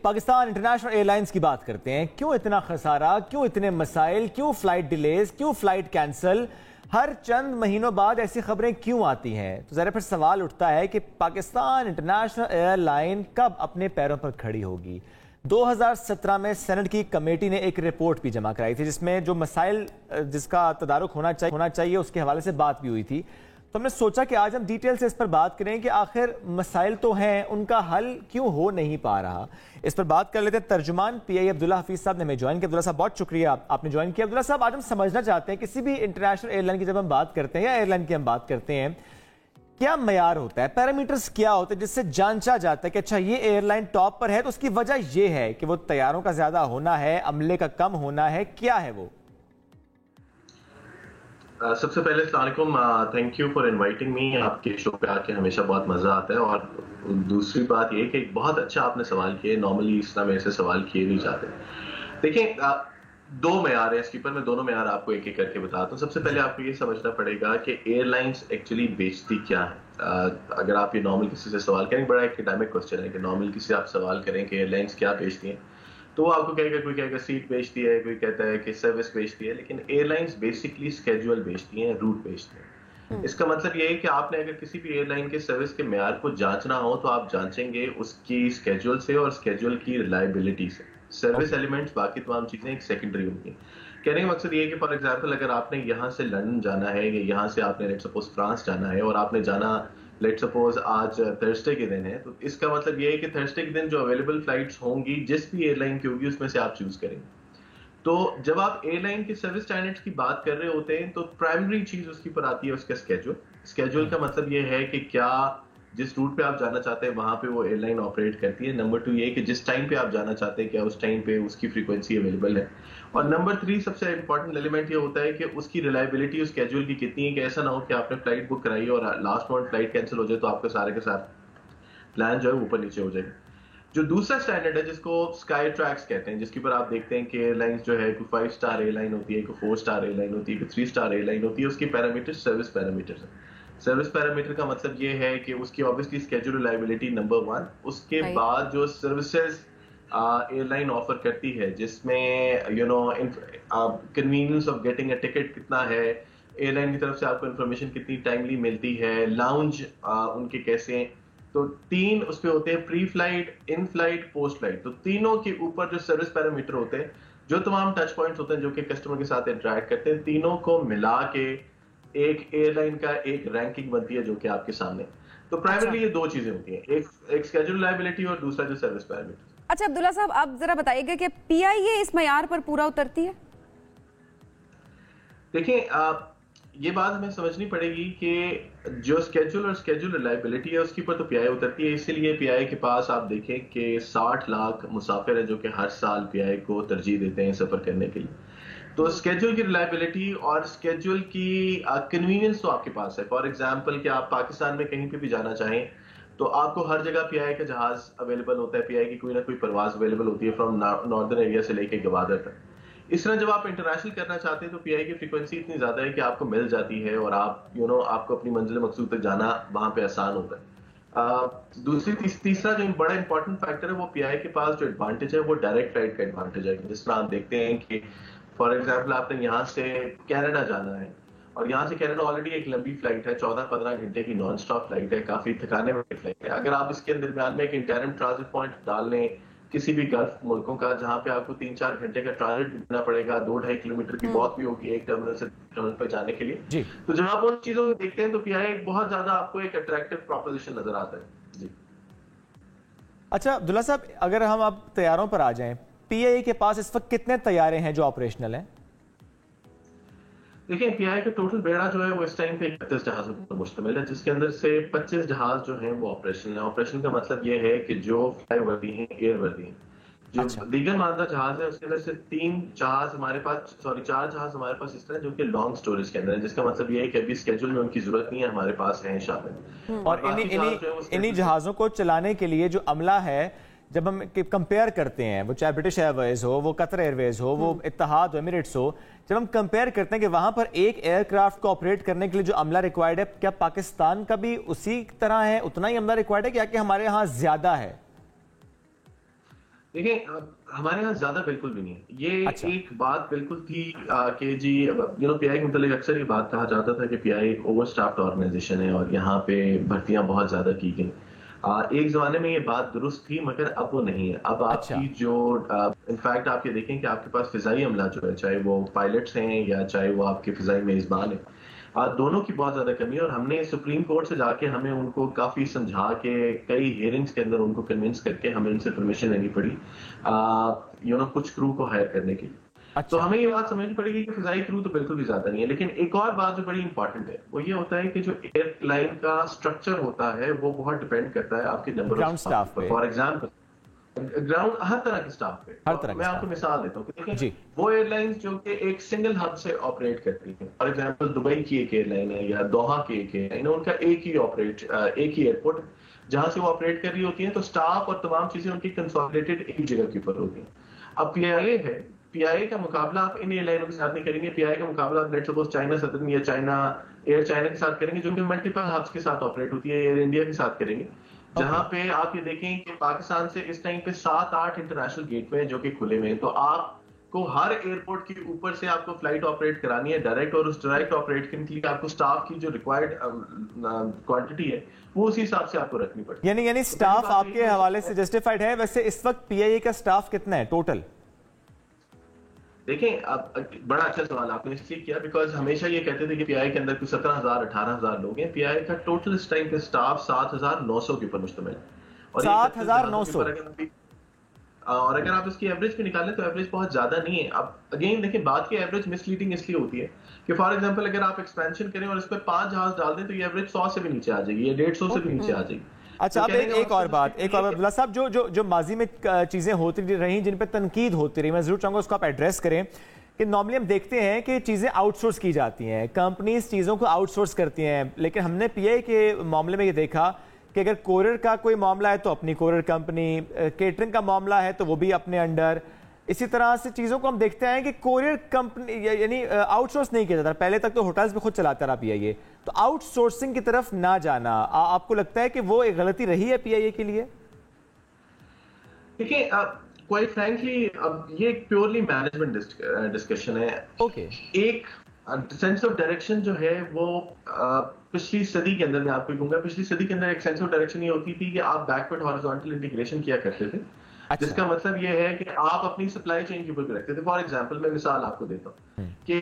Pakistan international air lines کی بات کرتے ہیں. کیوں اتنا خسارہ, کیوں اتنے مسائل, کیوں فلائٹ ڈیلیز, کیوں فلائٹ کینسل, ہر چند مہینوں بعد ایسی خبریں کیوں آتی ہیں؟ تو ذرا پھر سوال اٹھتا ہے کہ پاکستان انٹرنیشنل ایئر لائن کب اپنے پیروں پر کھڑی ہوگی؟ 2017 میں سینٹ کی کمیٹی نے ایک رپورٹ بھی جمع کرائی تھی جس میں جو مسائل جس کا تدارک ہونا چاہیے اس کے حوالے سے بات بھی ہوئی تھی. تو ہم نے سوچا کہ آج ہم ڈیٹیل سے اس پر بات کریں کہ آخر مسائل تو ہیں, ان کا حل کیوں ہو نہیں پا رہا. اس پر بات کر لیتے ہیں. ترجمان پی آئی عبداللہ حفیظ صاحب نے ہمیں جوائن کیا. عبداللہ صاحب بہت شکریہ آپ نے جوائن کیا. عبداللہ صاحب آج ہم سمجھنا چاہتے ہیں کسی بھی انٹرنیشنل ایئر لائن کی جب ہم بات کرتے ہیں یا ایئر لائن کی ہم بات کرتے ہیں, کیا معیار ہوتا ہے, پیرامیٹرز کیا ہوتے ہیں جس سے جانچا جاتا ہے کہ اچھا یہ ایئر لائن ٹاپ پر ہے تو اس کی وجہ یہ ہے کہ وہ طیاروں کا زیادہ ہونا ہے, عملے کا کم ہونا ہے, کیا ہے وہ؟ سب سے پہلے السلام علیکم, thank you for inviting me. آپ کے شو پہ آ کے ہمیشہ بہت مزہ آتا ہے. اور دوسری بات یہ کہ بہت اچھا آپ نے سوال کیا, نارملی اس طرح میرے سے سوال کیے نہیں جاتے. دیکھیں, دو معیار ہیں اس کے اوپر, میں دونوں معیار آپ کو ایک ایک کر کے بتاتا ہوں. سب سے پہلے آپ کو یہ سمجھنا پڑے گا کہ ایئر لائنس ایکچولی بیچتی کیا ہے. اگر آپ یہ نارمل کسی سے سوال کریں, بڑا ایکڈیمک کوسچن ہے کہ نارمل کسی سے آپ سوال کریں کہ ایئر لائنس کیا بیچتی ہیں, تو وہ آپ کو کہے گا, کوئی کہے گا سیٹ بیچتی ہے, کوئی کہتا ہے کہ سروس بیچتی ہے. لیکن ایئر لائنس بیسکلی اسکیجول بیچتی ہیں, روٹ بیچتی ہیں. اس کا مطلب یہ ہے کہ آپ نے اگر کسی بھی ایئر لائن کے سروس کے معیار کو جانچنا ہو تو آپ جانچیں گے اس کی اسکیجول سے اور اسکیجول کی ریلائبلٹی سے. سروس ایلیمنٹس باقی تمام چیزیں ایک سیکنڈری ہوتی ہیں. کہنے کا مقصد یہ ہے کہ فار ایگزامپل اگر آپ نے یہاں سے لندن جانا ہے یا یہاں سے آپ نے لیٹ سپوز فرانس جانا ہے اور آپ نے جانا لیٹ سپوز آج تھرسڈے کے دن ہے, تو اس کا مطلب یہ ہے کہ تھرسڈے کے دن جو اویلیبل فلائٹس ہوں گی جس بھی ایئر لائن کی ہوگی اس میں سے آپ چوز کریں گے. تو جب آپ ایئر لائن کے سروس اسٹینڈرڈس کی بات کر رہے ہوتے ہیں تو پرائمری چیز اس کی پر آتی ہے اس کا اسکیجول. اسکیجول کا مطلب یہ ہے کہ کیا جس روٹ پہ آپ جانا چاہتے ہیں وہاں پہ وہ ایئر لائن آپریٹ کرتی ہے. نمبر 2 یہ کہ جس ٹائم پہ آپ جانا چاہتے ہیں کیا اس ٹائم پہ اس کی فریکوینسی اویلیبل ہے. اور نمبر 3 سب سے امپورٹنٹ ایلیمنٹ یہ ہوتا ہے کہ اس کی ریلائبلٹی اس اسکیجول کی کتنی ہے, کہ ایسا نہ ہو کہ آپ نے فلائٹ بک کرائی اور لاسٹ مومنٹ فلائٹ کینسل ہو جائے تو آپ کے سارے کے ساتھ پلان جو ہے اوپر نیچے ہو جائے. جو دوسرا اسٹینڈرڈ ہے جس کو اسکائی ٹریکس کہتے ہیں, جس کے اوپر آپ دیکھتے ہیں کہ ایئر لائنس جو ہے کوئی 5 اسٹار ایئر لائن ہوتی ہے, کوئی 4 اسٹار ایئر لائن ہوتی ہے, کوئی 3 اسٹار ایئر لائن ہوتی ہے, اس کی پیرامیٹر سروس پیرامیٹر ہے. سروس پیرامیٹر کا مطلب یہ ہے کہ اس کی obviously schedule reliability نمبر 1. اس کے بعد جو سروسز ایئر لائن آفر کرتی ہے جس میں convenience of getting a ticket کتنا ہے, ایئر لائن کی طرف سے آپ کو انفارمیشن کتنی ٹائملی ملتی ہے, لاؤنج ان کے کیسے ہیں. تو 3 اس پہ ہوتے ہیں, pre flight, in flight, post flight. تو تینوں کے اوپر جو سروس پیرامیٹر ہوتے ہیں, جو تمام ٹچ پوائنٹس ہوتے ہیں جو کہ کسٹمر کے ساتھ انٹریکٹ کرتے ہیں, تینوں کو ملا کے ایک ایئر لائن کا ایک رینکنگ بنتی ہے جو کہ آپ کے سامنے. تو پرائمرلی یہ 2 چیزیں ہوتی ہیں, ایک اسکیجول ریلائبلٹی اور دوسرا جو سروس پیرامیٹر. اچھا عبداللہ صاحب, آپ ذرا بتائیے گا کہ پی آئی اے اس معیار پر پورا اترتی ہے؟ دیکھیں, یہ بات ہمیں سمجھنی پڑے گی کہ جو اسکیجول اور اسکیجول ریلائبلٹی ہے اس کی پر تو پی آئی اترتی ہے. اسی لیے پی آئی کے پاس آپ دیکھیں کہ 60 لاکھ مسافر ہیں جو کہ ہر سال پی آئی کو ترجیح دیتے ہیں سفر کرنے کے لیے. تو اسکیجول کی ریلائبلٹی اور اسکیجول کی کنوینئنس تو آپ کے پاس ہے. فار ایگزامپل کہ آپ پاکستان میں کہیں پہ بھی جانا چاہیں تو آپ کو ہر جگہ پی آئی کا جہاز اویلیبل ہوتا ہے, پی آئی کی کوئی نہ کوئی پرواز اویلیبل ہوتی ہے فرام ناردرن ایریا سے لے کے گوادر تک. اس طرح جب آپ انٹرنیشنل کرنا چاہتے ہیں تو پی آئی کی فریکوینسی اتنی زیادہ ہے کہ آپ کو مل جاتی ہے اور آپ آپ کو اپنی منزل مقصود تک جانا وہاں پہ آسان ہوتا ہے. تیسرا جو بڑا امپورٹنٹ فیکٹر ہے وہ پی آئی کے پاس جو ایڈوانٹیج ہے وہ ڈائریکٹ فلائٹ کا ایڈوانٹیج ہے. جس طرح آپ دیکھتے ہیں کہ فار ایگزامپل آپ نے یہاں سے کینیڈا جانا ہے اور یہاں سے کینیڈا آلریڈی ایک لمبی فلائٹ ہے, 14-15 گھنٹے کی نان اسٹاپ فلائٹ ہے, کافی تھکانے والی فلائٹ ہے. اگر آپ اس کے درمیان میں ایک انٹرم ٹرانزٹ پوائنٹ ڈال لیں کسی بھی گلف ملکوں کا جہاں پہ آپ کو 3-4 گھنٹے کا ٹرانزٹ دینا پڑے گا, 2-2.5 کلومیٹر کی بہت بھی ہوگی ایک ٹرمینل سے ٹرمینل پہ جانے کے لیے, تو جب آپ ان چیزوں کو دیکھتے ہیں تو پی آئی بہت زیادہ آپ کو ایک اٹریکٹیو پروپوزیشن نظر آتا ہے. جی اچھا عبداللہ صاحب, اگر ہم اب طیاروں پر آ جائیں, پی آئی کے پاس اس وقت کتنے طیارے ہیں جو آپریشنل ہیں؟ دیکھیں, پی آئی کا ٹوٹل بیڑا جو ہے وہ اس ٹائم پہ 31 جہازوں پر مشتمل ہے, جس کے اندر سے 25 جہاز جو ہیں وہ آپریشنل ہیں. آپریشن کا مطلب یہ ہے کہ جو فلائی وردی ہیں, ایئر وردی ہیں. جو دیگر ماندہ جہاز ہے اس کے اندر سے 4 جہاز ہمارے پاس اس طرح جو کہ لانگ سٹوریج کے اندر ہے, جس کا مطلب یہ ہے کہ ابھی اسکیجول میں ان کی ضرورت نہیں ہے, ہمارے پاس ہیں شامل. اور انہی جہازوں کو چلانے کے لیے جو عملہ ہے, جب ہم کمپیئر کرتے ہیں, وہ چاہے برٹش ایئر ویز ہو, وہ قطر ایئر ویز ہو, وہ اتحاد ہو, ایمریٹس ہو, جب ہم کمپیئر کرتے ہیں کہ وہاں پر ایک ایئر کرافٹ کو آپریٹ کرنے کے لیے جو عملہ ریکوائرڈ ہے, کیا پاکستان کا بھی اسی طرح ہے, اتنا ہی عملہ ریکوائرڈ ہے, کیا کہ ہمارے ہاں زیادہ ہے؟ دیکھیں ہمارے یہاں زیادہ بالکل بھی نہیں ہے. یہ ایک بات بالکل تھی کہ جی پی آئی کے متعلق اکثر یہ بات کہا جاتا تھا کہ پی آئی ایک اوور اسٹافڈ آرگنائزیشن ہے اور یہاں پہ بھرتیاں بہت زیادہ کی گئیں. ایک زمانے میں یہ بات درست تھی مگر اب وہ نہیں ہے. اب آپ کی جو انفیکٹ آپ یہ دیکھیں کہ آپ کے پاس فضائی عملہ جو ہے چاہے وہ پائلٹس ہیں یا چاہے وہ آپ کے فضائی میزبان ہیں دونوں کی بہت زیادہ کمی ہے. اور ہم نے سپریم کورٹ سے جا کے ہمیں ان کو کافی سمجھا کے کئی ہیئرنگز کے اندر ان کو کنونس کر کے ہمیں ان سے پرمیشن لینی پڑی کچھ کرو کو ہائر کرنے کے لیے. تو ہمیں یہ بات سمجھنی پڑے گی کہ فضائی کرو تو بالکل بھی زیادہ نہیں ہے. لیکن ایک اور بات جو بڑی امپورٹنٹ ہے وہ یہ ہوتا ہے کہ جو ایئر لائن کا اسٹرکچر ہوتا ہے وہ بہت ڈیپینڈ کرتا ہے آپ کے نمبر آف اسٹاف پر. فار ایگزامپل گراؤنڈ ہر طرح کے اسٹاف پہ. میں آپ کو مثال دیتا ہوں کہ دیکھیں وہ ایئر لائنز جو کہ ایک سنگل ہب سے آپریٹ کرتی ہیں. فار ایگزامپل دبئی کی ایک ایئر لائن ہے یا دوحہ کی ایک ایئر لائن ہے. ان کا ایک ہی ایئرپورٹ جہاں سے وہ آپریٹ کر رہی ہوتی ہیں تو اسٹاف اور تمام چیزیں ان کی کنسالیڈیٹڈ ایک جگہ کے اوپر ہوتی ہیں. اب پی آئی اے ہے, پی آئی اے کا مقابلہ آپ ان ایئر لائنوں کے ساتھ نہیں کریں گے. پی آئی اے کا مقابلہ آپ لیٹس سپوز چائنا سدرن یا ایئر چائنا کے ساتھ کریں گے جو کہ ملٹیپل ہبس کے ساتھ آپریٹ ہوتی ہے. ایئر انڈیا کے ساتھ کریں گے جہاں پہ آپ یہ دیکھیں کہ پاکستان سے اس ٹائم پہ 7-8 انٹرنیشنل گیٹ وے جو کہ کھلے ہوئے ہیں. تو آپ کو ہر ایئرپورٹ کے اوپر سے آپ کو فلائٹ آپریٹ کرانی ہے ڈائریکٹ, اور اس ڈائریکٹ آپریٹ کرنے کے لیے آپ کو اسٹاف کی جو ریکوائرڈ کوانٹٹی ہے وہ اسی حساب سے آپ کو رکھنی پڑتی ہے. یعنی اسٹاف آپ کے حوالے سے جسٹیفائڈ ہے. ویسے اس وقت پی آئی اے کا اسٹاف کتنا ہے ٹوٹل؟ دیکھیں اب بڑا اچھا سوال آپ نے اس لیے کیا بیکاز ہمیشہ یہ کہتے تھے کہ پی آئی کے اندر 17,000-18,000 لوگ ہیں. پی آئی کا ٹوٹل اس ٹائم پہ اسٹاف 7,900 کے اوپر مشتمل ہے. 7,900 اور اگر آپ اس کی ایوریج بھی نکالیں تو ایوریج بہت زیادہ نہیں ہے. اب اگین دیکھیں بات کی ایوریج مس لیڈنگ اس لیے ہوتی ہے کہ فار ایگزامپل اگر آپ ایکسپینشن کریں اور اس پہ 5 جہاز ڈال دیں تو یہ ایوریج 100 سے بھی نیچے آ جائے گی یا 150 سے بھی نیچے آ جائے گی. اچھا اب ایک اور بات عبداللہ صاحب, جو ماضی میں چیزیں ہوتی رہیں جن پہ تنقید ہوتی رہی, میں ضرور چاہوں گا اس کو آپ ایڈریس کریں کہ نارملی ہم دیکھتے ہیں کہ چیزیں آؤٹ سورس کی جاتی ہیں, کمپنیز چیزوں کو آؤٹ سورس کرتی ہیں. لیکن ہم نے پی آئی کے معاملے میں یہ دیکھا کہ اگر کوریئر کا کوئی معاملہ ہے تو اپنی کوریئر کمپنی, کیٹرنگ کا معاملہ ہے تو وہ بھی اپنے انڈر. اسی طرح سے چیزوں کو ہم دیکھتے ہیں کہ کوریئر کمپنی یعنی آؤٹ سورس نہیں کیا جاتا. پہلے تک تو ہوٹلز میں خود چلاتا رہا پی آئی اے, تو آؤٹ سورسنگ کی طرف نہ جانا آپ کو لگتا ہے کہ وہ ایک غلطی رہی ہے پی آئی اے کے لیے؟ دیکھیں کوائٹ فرینکلی اب یہ ایک پیورلی مینجمنٹ ڈسکشن ہے. اوکے, ایک سینس آف ڈائریکشن جو ہے وہ پچھلی صدی کے اندر میں آپ کو کہوں گا پچھلی صدی کے اندر ایک سینس آف ڈائریکشن یہ ہوتی تھی کہ آپ بیکورڈ ہارزونٹل انٹیگریشن کیا کرتے تھے, جس کا مطلب یہ ہے کہ آپ اپنی سپلائی چین کے اوپر رکھتے تھے. فار ایگزامپل میں مثال آپ کو دیتا ہوں کہ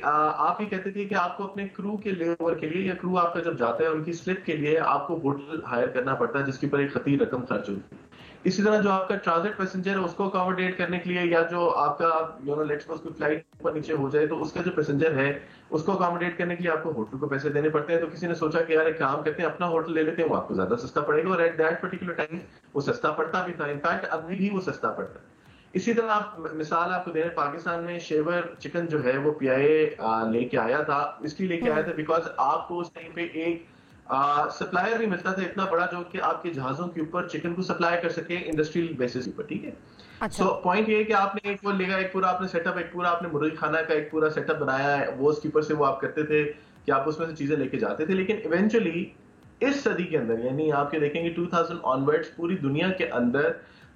آپ یہ کہتے تھے کہ آپ کو اپنے کرو کے لے اوور کے لیے یا کرو آپ کا جب جاتا ہے ان کی سلپ کے لیے آپ کو ہوٹل ہائر کرنا پڑتا ہے جس کے اوپر ایک خطیر رقم خرچ ہوتی ہے. اسی طرح جو آپ کا ٹرانزٹ پیسنجر ہے اس کو اکاموڈیٹ کرنے کے لیے یا جو آپ کا لیٹس سپوز کوئی فلائٹ اوپر نیچے ہو جائے تو اس کا جو پیسنجر ہے اس کو اکاموڈیٹ کرنے کے لیے آپ کو ہوٹل کو پیسے دینے پڑتے ہیں. تو کسی نے سوچا کہ یار ایک کام کرتے ہیں اپنا ہوٹل لے لیتے ہیں, وہ آپ کو زیادہ سستا پڑے گا, اور ایٹ دیٹ پرٹیکولر ٹائم وہ سستا پڑتا بھی تھا. انفیکٹ ابھی بھی وہ سستا پڑتا ہے. اسی طرح آپ مثال آپ کو دے رہے ہیں پاکستان میں شیور چکن جو ہے وہ پی آئی اے لے کے آیا تھا, اس لیے لے کے آیا تھا بیکاز آپ کو اس ٹائم پہ ایک سپلائر بھی ملتا تھا اتنا بڑا جو کہ آپ کے جہازوں کے اوپر چکن کو سپلائی کر سکے انڈسٹریل بیسس پر. ٹھیک ہے, سو پوائنٹ یہ ہے کہ آپ نے ایک وہ لے گا ایک پورا آپ نے سیٹ اپ, ایک پورا آپ نے مرغی خانہ کا ایک پورا سیٹ اپ بنایا ہے, وہ اس کے اوپر سے وہ آپ کرتے تھے کہ آپ اس میں سے چیزیں لے کے جاتے تھے. لیکن ایونچولی اس صدی کے اندر یعنی آپ کے دیکھیں گے 2000 آنورڈس پوری دنیا کے اندر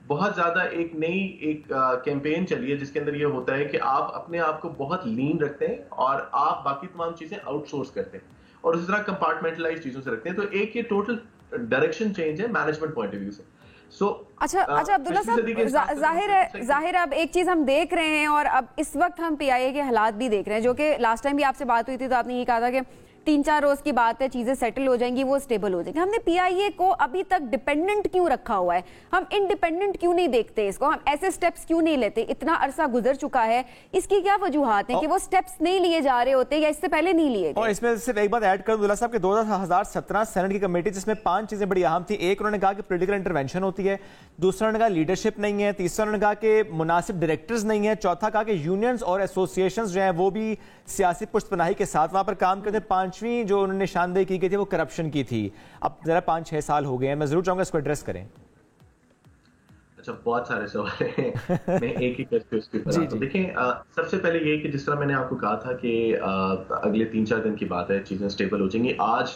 بہت زیادہ ایک نئی ایک کیمپین چلی ہے جس کے اندر یہ ہوتا ہے کہ آپ اپنے آپ کو بہت لین رکھتے ہیں اور آپ باقی تمام چیزیں آؤٹ سورس کرتے ہیں اور اس طرح کمپارٹمنٹلائز چیزوں سے رکھتے ہیں. تو ایک یہ ٹوٹل ڈائریکشن چینج ہے مینجمنٹ پوائنٹ آف ویو سے. اچھا عبداللہ صاحب, ظاہر ہے اب ایک چیز ہم دیکھ رہے ہیں اور اب اس وقت ہم پی آئی اے کے حالات بھی دیکھ رہے ہیں جو کہ لاسٹ ٹائم بھی آپ سے بات ہوئی تھی تو آپ نے یہ کہا تھا کہ 3-4 روز کی بات ہے, چیزیں سیٹل ہو جائیں گی, وہ اسٹیبل ہو جائیں گی. ہم نے پی آئی اے کو ابھی تک ڈیپینڈنٹ کیوں رکھا ہوا ہے؟ ہم انڈیپینڈنٹ کیوں نہیں دیکھتے اس کو, ہم ایسے سٹیپس کیوں نہیں لیتے؟ اتنا عرصہ گزر چکا ہے, اس کی کیا وجوہات ہیں کہ وہ سٹیپس نہیں لیے جا رہے ہوتے یا اس سے پہلے نہیں لیے گئے؟ اور اس میں صرف ایک بات ایڈ کر دوں صاحب کہ 2017 سینٹ کی کمیٹی جس میں 5 چیزیں بڑی اہم تھی. ایک, انہوں نے کہا کہ پولیٹیکل انٹرونشن ہوتی ہے. دوسرا, انہوں نے کہا لیڈرشپ نہیں ہے. تیسرا, انہوں نے کہا کہ مناسب ڈائریکٹرز نہیں ہیں. چوتھا کہا کہ یونینز اور ایسوسیشنز جو ہیں وہ بھی سیاسی پشت پناہی کے ساتھ وہاں پر کام کرتے. 5ویں جو انہوں نے نشاندہی کی گئی تھی وہ کرپشن کی تھی. اب ذرا 5-6 سال ہو گئے ہیں, میں ضرور چاہوں گا اس کو ایڈریس کریں. اچھا بہت سارے سوال ہیں, میں ایک ایک کر کے اس کے اوپر دیکھیں. سب سے پہلے یہ کہ جس طرح میں نے آپ کو کہا تھا کہ اگلے 3-4 دن کی بات ہے چیزیں اسٹیبل ہو جائیں گی. آج